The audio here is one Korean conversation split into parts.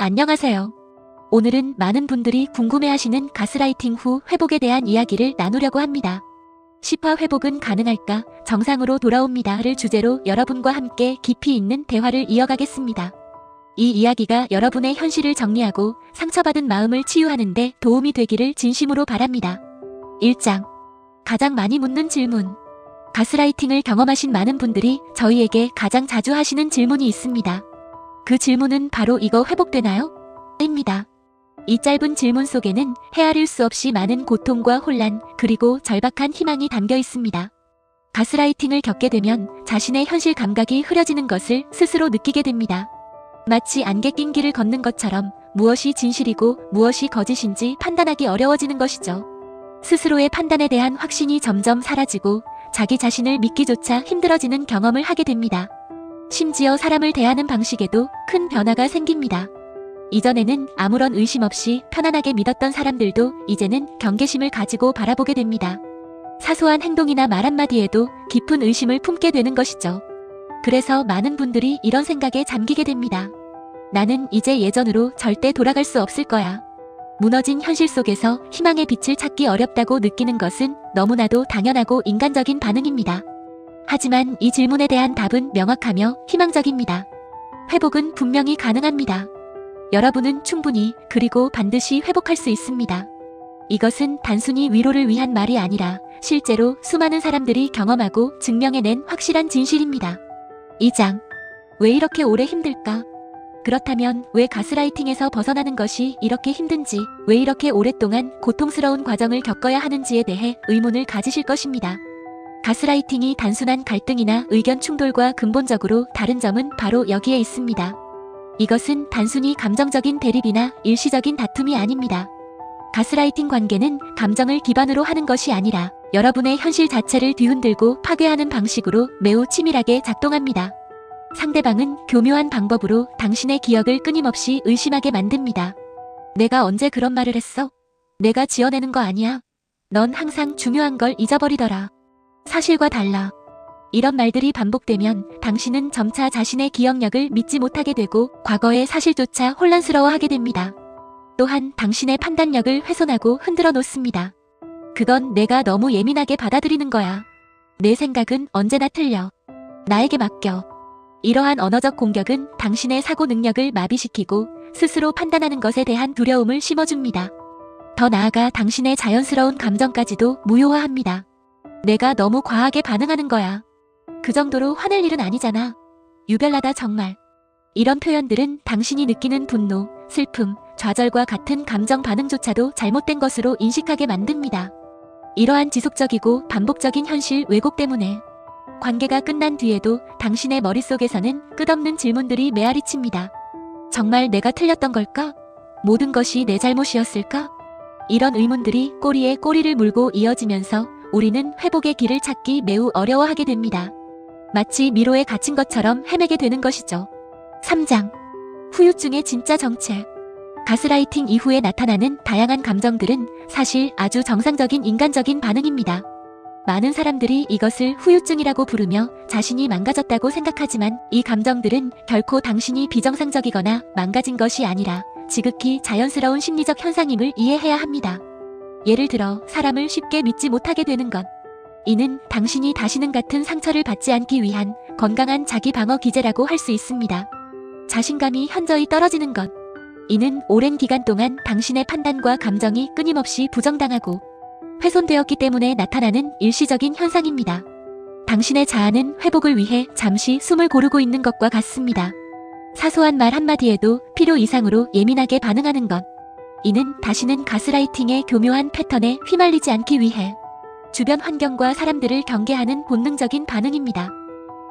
안녕하세요. 오늘은 많은 분들이 궁금해하시는 가스라이팅 후 회복에 대한 이야기를 나누려고 합니다. 10화 회복은 가능할까? 정상으로 돌아옵니다를 주제로 여러분과 함께 깊이 있는 대화를 이어가겠습니다. 이 이야기가 여러분의 현실을 정리하고 상처받은 마음을 치유하는 데 도움이 되기를 진심으로 바랍니다. 1장. 가장 많이 묻는 질문. 가스라이팅을 경험하신 많은 분들이 저희에게 가장 자주 하시는 질문이 있습니다. 그 질문은 바로 이거 회복되나요? 입니다. 이 짧은 질문 속에는 헤아릴 수 없이 많은 고통과 혼란, 그리고 절박한 희망이 담겨 있습니다. 가스라이팅을 겪게 되면 자신의 현실 감각이 흐려지는 것을 스스로 느끼게 됩니다. 마치 안개 낀 길을 걷는 것처럼 무엇이 진실이고 무엇이 거짓인지 판단하기 어려워지는 것이죠. 스스로의 판단에 대한 확신이 점점 사라지고 자기 자신을 믿기조차 힘들어지는 경험을 하게 됩니다. 심지어 사람을 대하는 방식에도 큰 변화가 생깁니다. 이전에는 아무런 의심 없이 편안하게 믿었던 사람들도 이제는 경계심을 가지고 바라보게 됩니다. 사소한 행동이나 말 한마디에도 깊은 의심을 품게 되는 것이죠. 그래서 많은 분들이 이런 생각에 잠기게 됩니다. 나는 이제 예전으로 절대 돌아갈 수 없을 거야. 무너진 현실 속에서 희망의 빛을 찾기 어렵다고 느끼는 것은 너무나도 당연하고 인간적인 반응입니다. 하지만 이 질문에 대한 답은 명확하며 희망적입니다. 회복은 분명히 가능합니다. 여러분은 충분히 그리고 반드시 회복할 수 있습니다. 이것은 단순히 위로를 위한 말이 아니라 실제로 수많은 사람들이 경험하고 증명해낸 확실한 진실입니다. 2장. 왜 이렇게 오래 힘들까? 그렇다면 왜 가스라이팅에서 벗어나는 것이 이렇게 힘든지, 왜 이렇게 오랫동안 고통스러운 과정을 겪어야 하는지에 대해 의문을 가지실 것입니다. 가스라이팅이 단순한 갈등이나 의견 충돌과 근본적으로 다른 점은 바로 여기에 있습니다. 이것은 단순히 감정적인 대립이나 일시적인 다툼이 아닙니다. 가스라이팅 관계는 감정을 기반으로 하는 것이 아니라 여러분의 현실 자체를 뒤흔들고 파괴하는 방식으로 매우 치밀하게 작동합니다. 상대방은 교묘한 방법으로 당신의 기억을 끊임없이 의심하게 만듭니다. 내가 언제 그런 말을 했어? 내가 지어내는 거 아니야? 넌 항상 중요한 걸 잊어버리더라. 사실과 달라. 이런 말들이 반복되면 당신은 점차 자신의 기억력을 믿지 못하게 되고 과거의 사실조차 혼란스러워하게 됩니다. 또한 당신의 판단력을 훼손하고 흔들어 놓습니다. 그건 내가 너무 예민하게 받아들이는 거야. 내 생각은 언제나 틀려. 나에게 맡겨. 이러한 언어적 공격은 당신의 사고 능력을 마비시키고 스스로 판단하는 것에 대한 두려움을 심어줍니다. 더 나아가 당신의 자연스러운 감정까지도 무효화합니다. 내가 너무 과하게 반응하는 거야. 그 정도로 화낼 일은 아니잖아. 유별나다 정말. 이런 표현들은 당신이 느끼는 분노, 슬픔, 좌절과 같은 감정 반응조차도 잘못된 것으로 인식하게 만듭니다. 이러한 지속적이고 반복적인 현실 왜곡 때문에 관계가 끝난 뒤에도 당신의 머릿속에서는 끝없는 질문들이 메아리칩니다. 정말 내가 틀렸던 걸까? 모든 것이 내 잘못이었을까? 이런 의문들이 꼬리에 꼬리를 물고 이어지면서 우리는 회복의 길을 찾기 매우 어려워하게 됩니다. 마치 미로에 갇힌 것처럼 헤매게 되는 것이죠. 3장. 후유증의 진짜 정체. 가스라이팅 이후에 나타나는 다양한 감정들은 사실 아주 정상적인 인간적인 반응입니다. 많은 사람들이 이것을 후유증이라고 부르며 자신이 망가졌다고 생각하지만 이 감정들은 결코 당신이 비정상적이거나 망가진 것이 아니라 지극히 자연스러운 심리적 현상임을 이해해야 합니다. 예를 들어 사람을 쉽게 믿지 못하게 되는 것. 이는 당신이 다시는 같은 상처를 받지 않기 위한 건강한 자기 방어 기제라고 할 수 있습니다. 자신감이 현저히 떨어지는 것. 이는 오랜 기간 동안 당신의 판단과 감정이 끊임없이 부정당하고 훼손되었기 때문에 나타나는 일시적인 현상입니다. 당신의 자아는 회복을 위해 잠시 숨을 고르고 있는 것과 같습니다. 사소한 말 한마디에도 필요 이상으로 예민하게 반응하는 것. 이는 다시는 가스라이팅의 교묘한 패턴에 휘말리지 않기 위해 주변 환경과 사람들을 경계하는 본능적인 반응입니다.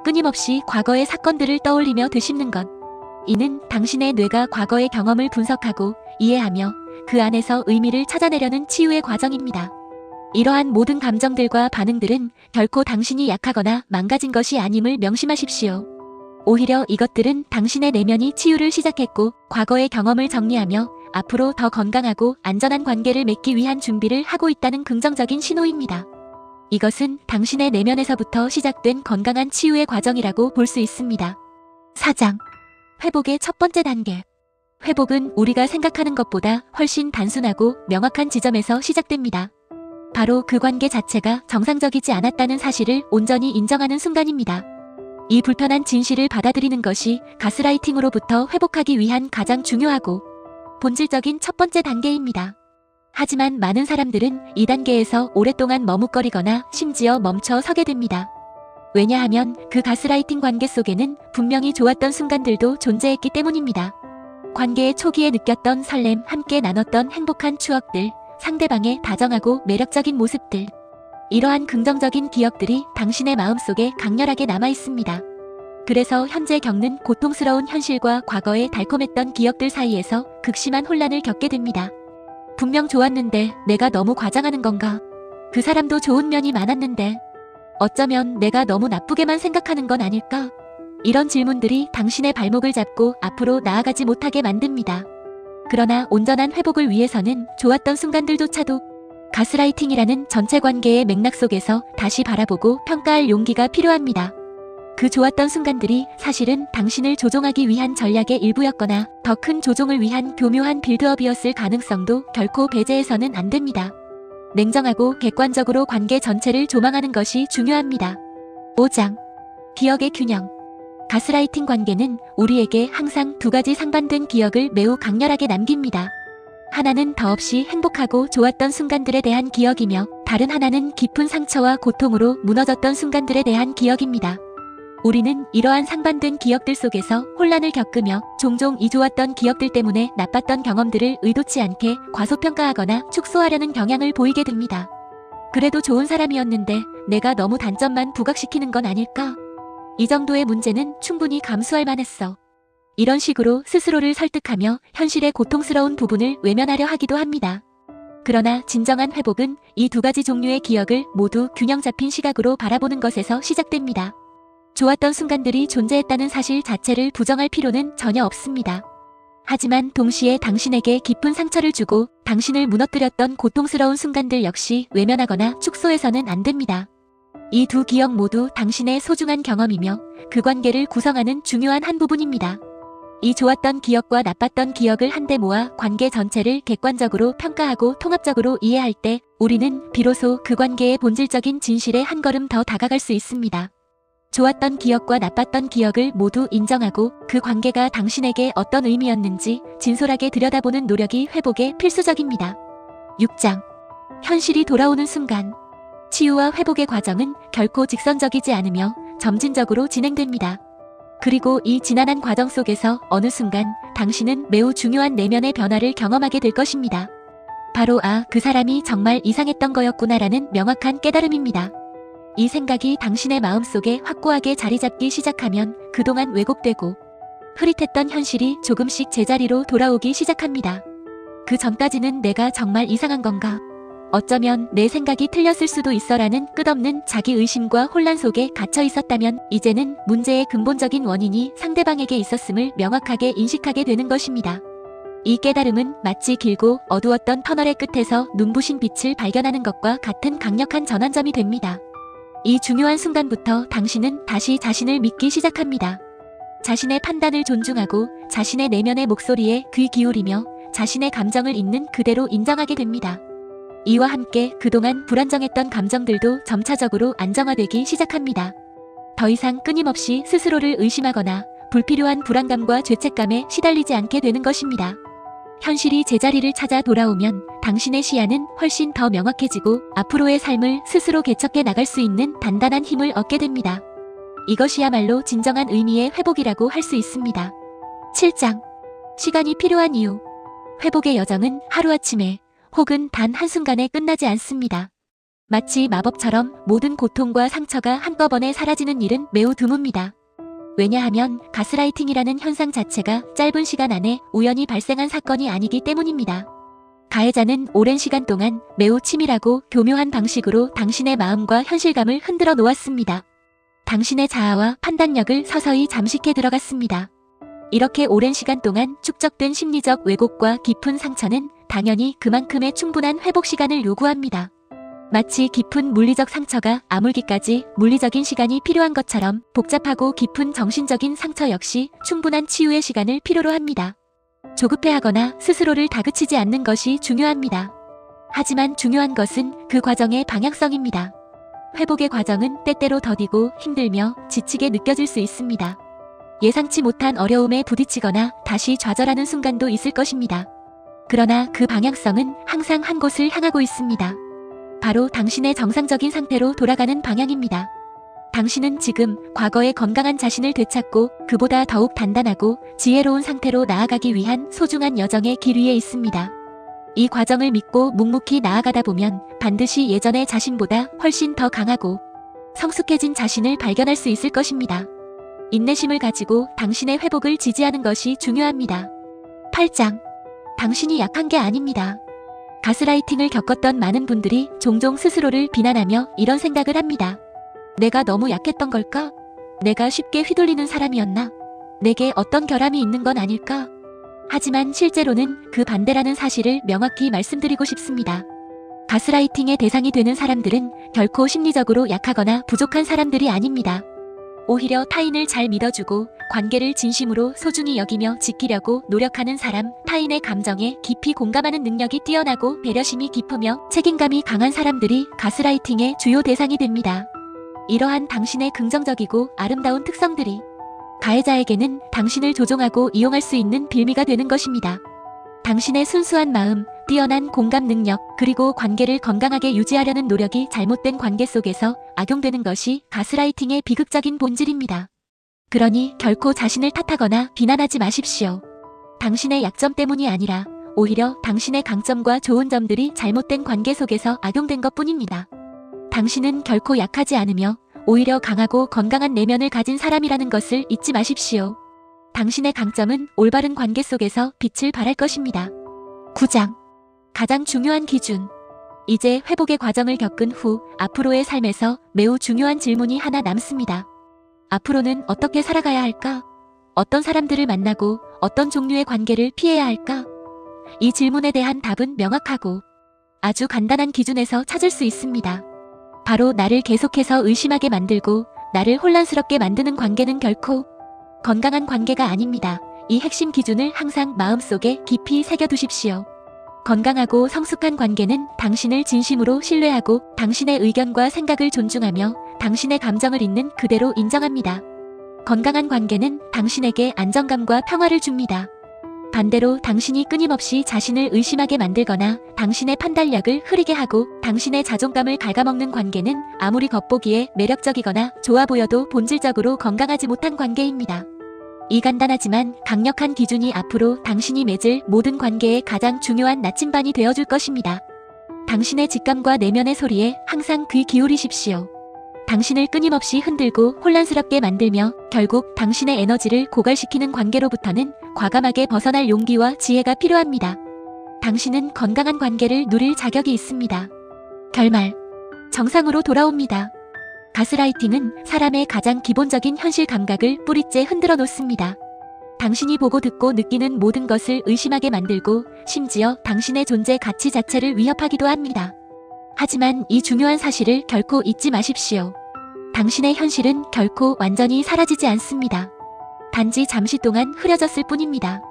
끊임없이 과거의 사건들을 떠올리며 되씹는 것. 이는 당신의 뇌가 과거의 경험을 분석하고 이해하며 그 안에서 의미를 찾아내려는 치유의 과정입니다. 이러한 모든 감정들과 반응들은 결코 당신이 약하거나 망가진 것이 아님을 명심하십시오. 오히려 이것들은 당신의 내면이 치유를 시작했고 과거의 경험을 정리하며 앞으로 더 건강하고 안전한 관계를 맺기 위한 준비를 하고 있다는 긍정적인 신호입니다. 이것은 당신의 내면에서부터 시작된 건강한 치유의 과정이라고 볼 수 있습니다. 4장. 회복의 첫 번째 단계. 회복은 우리가 생각하는 것보다 훨씬 단순하고 명확한 지점에서 시작됩니다. 바로 그 관계 자체가 정상적이지 않았다는 사실을 온전히 인정하는 순간입니다. 이 불편한 진실을 받아들이는 것이 가스라이팅으로부터 회복하기 위한 가장 중요하고 본질적인 첫 번째 단계입니다. 하지만 많은 사람들은 이 단계에서 오랫동안 머뭇거리거나 심지어 멈춰 서게 됩니다. 왜냐하면 그 가스라이팅 관계 속에는 분명히 좋았던 순간들도 존재했기 때문입니다. 관계의 초기에 느꼈던 설렘, 함께 나눴던 행복한 추억들, 상대방의 다정하고 매력적인 모습들. 이러한 긍정적인 기억들이 당신의 마음속에 강렬하게 남아 있습니다. 그래서 현재 겪는 고통스러운 현실과 과거의 달콤했던 기억들 사이에서 극심한 혼란을 겪게 됩니다. 분명 좋았는데 내가 너무 과장하는 건가? 그 사람도 좋은 면이 많았는데 어쩌면 내가 너무 나쁘게만 생각하는 건 아닐까? 이런 질문들이 당신의 발목을 잡고 앞으로 나아가지 못하게 만듭니다. 그러나 온전한 회복을 위해서는 좋았던 순간들조차도 가스라이팅이라는 전체 관계의 맥락 속에서 다시 바라보고 평가할 용기가 필요합니다. 그 좋았던 순간들이 사실은 당신을 조종하기 위한 전략의 일부였거나 더 큰 조종을 위한 교묘한 빌드업이었을 가능성도 결코 배제해서는 안 됩니다. 냉정하고 객관적으로 관계 전체를 조망하는 것이 중요합니다. 5장. 기억의 균형. 가스라이팅 관계는 우리에게 항상 두 가지 상반된 기억을 매우 강렬하게 남깁니다. 하나는 더없이 행복하고 좋았던 순간들에 대한 기억이며 다른 하나는 깊은 상처와 고통으로 무너졌던 순간들에 대한 기억입니다. 우리는 이러한 상반된 기억들 속에서 혼란을 겪으며 종종 이 좋았던 기억들 때문에 나빴던 경험들을 의도치 않게 과소평가하거나 축소하려는 경향을 보이게 됩니다. 그래도 좋은 사람이었는데 내가 너무 단점만 부각시키는 건 아닐까? 이 정도의 문제는 충분히 감수할 만했어. 이런 식으로 스스로를 설득하며 현실의 고통스러운 부분을 외면하려 하기도 합니다. 그러나 진정한 회복은 이 두 가지 종류의 기억을 모두 균형 잡힌 시각으로 바라보는 것에서 시작됩니다. 좋았던 순간들이 존재했다는 사실 자체를 부정할 필요는 전혀 없습니다. 하지만 동시에 당신에게 깊은 상처를 주고 당신을 무너뜨렸던 고통스러운 순간들 역시 외면하거나 축소해서는 안 됩니다. 이 두 기억 모두 당신의 소중한 경험이며 그 관계를 구성하는 중요한 한 부분입니다. 이 좋았던 기억과 나빴던 기억을 한데 모아 관계 전체를 객관적으로 평가하고 통합적으로 이해할 때 우리는 비로소 그 관계의 본질적인 진실에 한 걸음 더 다가갈 수 있습니다. 좋았던 기억과 나빴던 기억을 모두 인정하고 그 관계가 당신에게 어떤 의미였는지 진솔하게 들여다보는 노력이 회복에 필수적입니다. 6장. 현실이 돌아오는 순간. 치유와 회복의 과정은 결코 직선적이지 않으며 점진적으로 진행됩니다. 그리고 이 지난한 과정 속에서 어느 순간 당신은 매우 중요한 내면의 변화를 경험하게 될 것입니다. 바로 그 사람이 정말 이상했던 거였구나라는 명확한 깨달음입니다. 이 생각이 당신의 마음속에 확고하게 자리 잡기 시작하면 그동안 왜곡되고 흐릿했던 현실이 조금씩 제자리로 돌아오기 시작합니다. 그 전까지는 내가 정말 이상한 건가? 어쩌면 내 생각이 틀렸을 수도 있어라는 끝없는 자기의심과 혼란 속에 갇혀 있었다면 이제는 문제의 근본적인 원인이 상대방에게 있었음을 명확하게 인식하게 되는 것입니다. 이 깨달음은 마치 길고 어두웠던 터널의 끝에서 눈부신 빛을 발견하는 것과 같은 강력한 전환점이 됩니다. 이 중요한 순간부터 당신은 다시 자신을 믿기 시작합니다. 자신의 판단을 존중하고 자신의 내면의 목소리에 귀 기울이며 자신의 감정을 있는 그대로 인정하게 됩니다. 이와 함께 그동안 불안정했던 감정들도 점차적으로 안정화되기 시작합니다. 더 이상 끊임없이 스스로를 의심하거나 불필요한 불안감과 죄책감에 시달리지 않게 되는 것입니다. 현실이 제자리를 찾아 돌아오면 당신의 시야는 훨씬 더 명확해지고 앞으로의 삶을 스스로 개척해 나갈 수 있는 단단한 힘을 얻게 됩니다. 이것이야말로 진정한 의미의 회복이라고 할 수 있습니다. 7장. 시간이 필요한 이유. 회복의 여정은 하루아침에 혹은 단 한순간에 끝나지 않습니다. 마치 마법처럼 모든 고통과 상처가 한꺼번에 사라지는 일은 매우 드뭅니다. 왜냐하면 가스라이팅이라는 현상 자체가 짧은 시간 안에 우연히 발생한 사건이 아니기 때문입니다. 가해자는 오랜 시간 동안 매우 치밀하고 교묘한 방식으로 당신의 마음과 현실감을 흔들어 놓았습니다. 당신의 자아와 판단력을 서서히 잠식해 들어갔습니다. 이렇게 오랜 시간 동안 축적된 심리적 왜곡과 깊은 상처는 당연히 그만큼의 충분한 회복 시간을 요구합니다. 마치 깊은 물리적 상처가 아물기까지 물리적인 시간이 필요한 것처럼 복잡하고 깊은 정신적인 상처 역시 충분한 치유의 시간을 필요로 합니다. 조급해하거나 스스로를 다그치지 않는 것이 중요합니다. 하지만 중요한 것은 그 과정의 방향성입니다. 회복의 과정은 때때로 더디고 힘들며 지치게 느껴질 수 있습니다. 예상치 못한 어려움에 부딪히거나 다시 좌절하는 순간도 있을 것입니다. 그러나 그 방향성은 항상 한 곳을 향하고 있습니다. 바로 당신의 정상적인 상태로 돌아가는 방향입니다. 당신은 지금 과거의 건강한 자신을 되찾고 그보다 더욱 단단하고 지혜로운 상태로 나아가기 위한 소중한 여정의 길 위에 있습니다. 이 과정을 믿고 묵묵히 나아가다 보면 반드시 예전의 자신보다 훨씬 더 강하고 성숙해진 자신을 발견할 수 있을 것입니다. 인내심을 가지고 당신의 회복을 지지하는 것이 중요합니다. 8장. 당신이 약한 게 아닙니다. 가스라이팅을 겪었던 많은 분들이 종종 스스로를 비난하며 이런 생각을 합니다. 내가 너무 약했던 걸까? 내가 쉽게 휘둘리는 사람이었나? 내게 어떤 결함이 있는 건 아닐까? 하지만 실제로는 그 반대라는 사실을 명확히 말씀드리고 싶습니다. 가스라이팅의 대상이 되는 사람들은 결코 심리적으로 약하거나 부족한 사람들이 아닙니다. 오히려 타인을 잘 믿어주고 관계를 진심으로 소중히 여기며 지키려고 노력하는 사람, 타인의 감정에 깊이 공감하는 능력이 뛰어나고 배려심이 깊으며 책임감이 강한 사람들이 가스라이팅의 주요 대상이 됩니다. 이러한 당신의 긍정적이고 아름다운 특성들이 가해자에게는 당신을 조종하고 이용할 수 있는 빌미가 되는 것입니다. 당신의 순수한 마음, 뛰어난 공감 능력, 그리고 관계를 건강하게 유지하려는 노력이 잘못된 관계 속에서 악용되는 것이 가스라이팅의 비극적인 본질입니다. 그러니 결코 자신을 탓하거나 비난하지 마십시오. 당신의 약점 때문이 아니라 오히려 당신의 강점과 좋은 점들이 잘못된 관계 속에서 악용된 것뿐입니다. 당신은 결코 약하지 않으며 오히려 강하고 건강한 내면을 가진 사람이라는 것을 잊지 마십시오. 당신의 강점은 올바른 관계 속에서 빛을 발할 것입니다. 9장. 가장 중요한 기준. 이제 회복의 과정을 겪은 후 앞으로의 삶에서 매우 중요한 질문이 하나 남습니다. 앞으로는 어떻게 살아가야 할까? 어떤 사람들을 만나고 어떤 종류의 관계를 피해야 할까? 이 질문에 대한 답은 명확하고 아주 간단한 기준에서 찾을 수 있습니다. 바로 나를 계속해서 의심하게 만들고 나를 혼란스럽게 만드는 관계는 결코 건강한 관계가 아닙니다. 이 핵심 기준을 항상 마음속에 깊이 새겨두십시오. 건강하고 성숙한 관계는 당신을 진심으로 신뢰하고 당신의 의견과 생각을 존중하며 당신의 감정을 있는 그대로 인정합니다. 건강한 관계는 당신에게 안정감과 평화를 줍니다. 반대로 당신이 끊임없이 자신을 의심하게 만들거나 당신의 판단력을 흐리게 하고 당신의 자존감을 갉아먹는 관계는 아무리 겉보기에 매력적이거나 좋아 보여도 본질적으로 건강하지 못한 관계입니다. 이 간단하지만 강력한 기준이 앞으로 당신이 맺을 모든 관계의 가장 중요한 나침반이 되어줄 것입니다. 당신의 직감과 내면의 소리에 항상 귀 기울이십시오. 당신을 끊임없이 흔들고 혼란스럽게 만들며 결국 당신의 에너지를 고갈시키는 관계로부터는 과감하게 벗어날 용기와 지혜가 필요합니다. 당신은 건강한 관계를 누릴 자격이 있습니다. 결말. 정상으로 돌아옵니다. 가스라이팅은 사람의 가장 기본적인 현실 감각을 뿌리째 흔들어 놓습니다. 당신이 보고 듣고 느끼는 모든 것을 의심하게 만들고 심지어 당신의 존재 가치 자체를 위협하기도 합니다. 하지만 이 중요한 사실을 결코 잊지 마십시오. 당신의 현실은 결코 완전히 사라지지 않습니다. 단지 잠시 동안 흐려졌을 뿐입니다.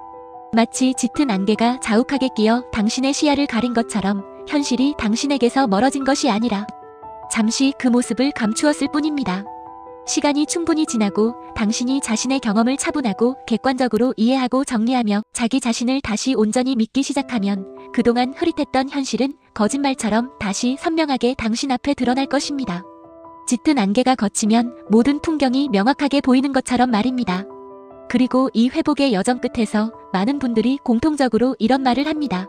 마치 짙은 안개가 자욱하게 끼어 당신의 시야를 가린 것처럼 현실이 당신에게서 멀어진 것이 아니라 잠시 그 모습을 감추었을 뿐입니다. 시간이 충분히 지나고 당신이 자신의 경험을 차분하고 객관적으로 이해하고 정리하며 자기 자신을 다시 온전히 믿기 시작하면 그동안 흐릿했던 현실은 거짓말처럼 다시 선명하게 당신 앞에 드러날 것입니다. 짙은 안개가 걷히면 모든 풍경이 명확하게 보이는 것처럼 말입니다. 그리고 이 회복의 여정 끝에서 많은 분들이 공통적으로 이런 말을 합니다.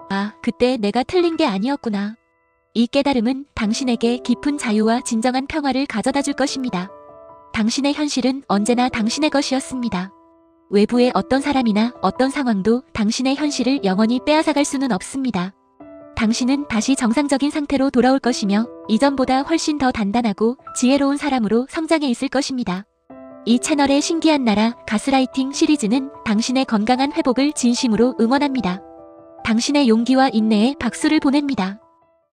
아, 그때 내가 틀린 게 아니었구나. 이 깨달음은 당신에게 깊은 자유와 진정한 평화를 가져다 줄 것입니다. 당신의 현실은 언제나 당신의 것이었습니다. 외부의 어떤 사람이나 어떤 상황도 당신의 현실을 영원히 빼앗아갈 수는 없습니다. 당신은 다시 정상적인 상태로 돌아올 것이며 이전보다 훨씬 더 단단하고 지혜로운 사람으로 성장해 있을 것입니다. 이 채널의 신기한 나라 가스라이팅 시리즈는 당신의 건강한 회복을 진심으로 응원합니다. 당신의 용기와 인내에 박수를 보냅니다.